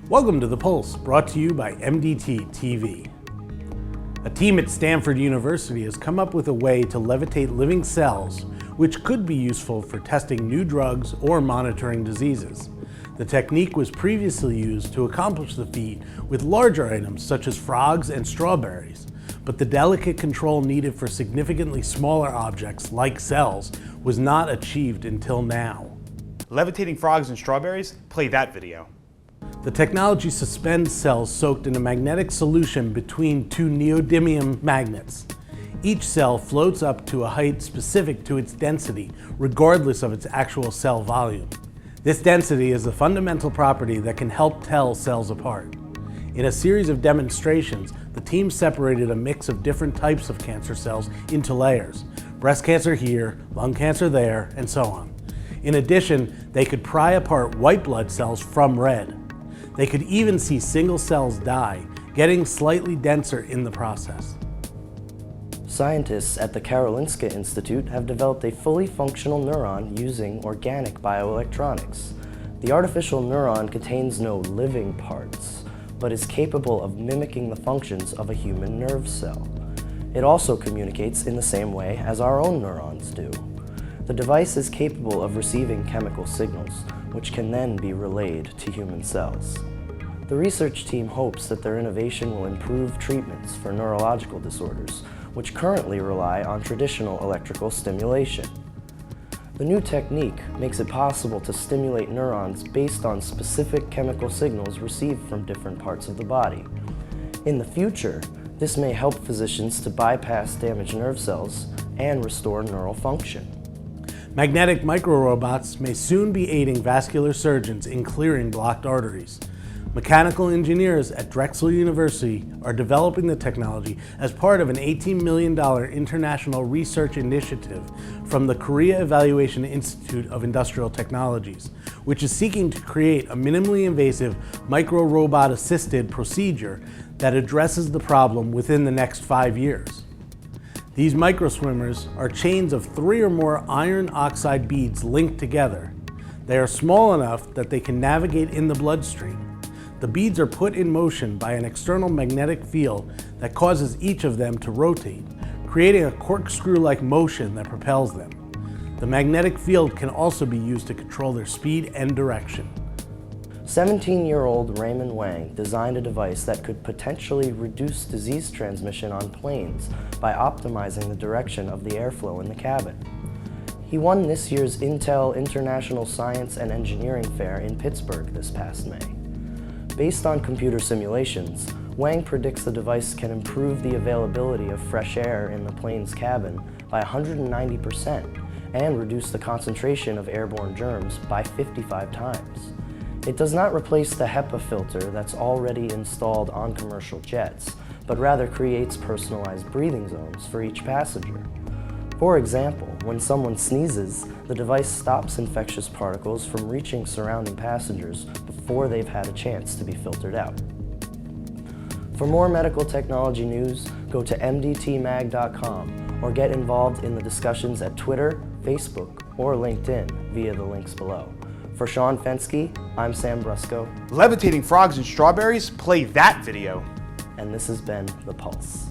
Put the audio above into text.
Welcome to The Pulse, brought to you by MDT TV. A team at Stanford University has come up with a way to levitate living cells, which could be useful for testing new drugs or monitoring diseases. The technique was previously used to accomplish the feat with larger items such as frogs and strawberries, but the delicate control needed for significantly smaller objects like cells was not achieved until now. Levitating frogs and strawberries? Play that video. The technology suspends cells soaked in a magnetic solution between two neodymium magnets. Each cell floats up to a height specific to its density, regardless of its actual cell volume. This density is a fundamental property that can help tell cells apart. In a series of demonstrations, the team separated a mix of different types of cancer cells into layers. Breast cancer here, lung cancer there, and so on. In addition, they could pry apart white blood cells from red. They could even see single cells die, getting slightly denser in the process. Scientists at the Karolinska Institute have developed a fully functional neuron using organic bioelectronics. The artificial neuron contains no living parts, but is capable of mimicking the functions of a human nerve cell. It also communicates in the same way as our own neurons do. The device is capable of receiving chemical signals, which can then be relayed to human cells. The research team hopes that their innovation will improve treatments for neurological disorders, which currently rely on traditional electrical stimulation. The new technique makes it possible to stimulate neurons based on specific chemical signals received from different parts of the body. In the future, this may help physicians to bypass damaged nerve cells and restore neural function. Magnetic microrobots may soon be aiding vascular surgeons in clearing blocked arteries. Mechanical engineers at Drexel University are developing the technology as part of an $18 million international research initiative from the Korea Evaluation Institute of Industrial Technologies, which is seeking to create a minimally invasive micro-robot-assisted procedure that addresses the problem within the next 5 years. These microswimmers are chains of 3 or more iron oxide beads linked together. They are small enough that they can navigate in the bloodstream. The beads are put in motion by an external magnetic field that causes each of them to rotate, creating a corkscrew-like motion that propels them. The magnetic field can also be used to control their speed and direction. 17-year-old Raymond Wang designed a device that could potentially reduce disease transmission on planes by optimizing the direction of the airflow in the cabin. He won this year's Intel International Science and Engineering Fair in Pittsburgh this past May. Based on computer simulations, Wang predicts the device can improve the availability of fresh air in the plane's cabin by 190% and reduce the concentration of airborne germs by 55 times. It does not replace the HEPA filter that's already installed on commercial jets, but rather creates personalized breathing zones for each passenger. For example, when someone sneezes, the device stops infectious particles from reaching surrounding passengers before they've had a chance to be filtered out. For more medical technology news, go to mdtmag.com or get involved in the discussions at Twitter, Facebook, or LinkedIn via the links below. For Sean Fensky, I'm Sam Brusco. Levitating frogs and strawberries? Play that video. And this has been The Pulse.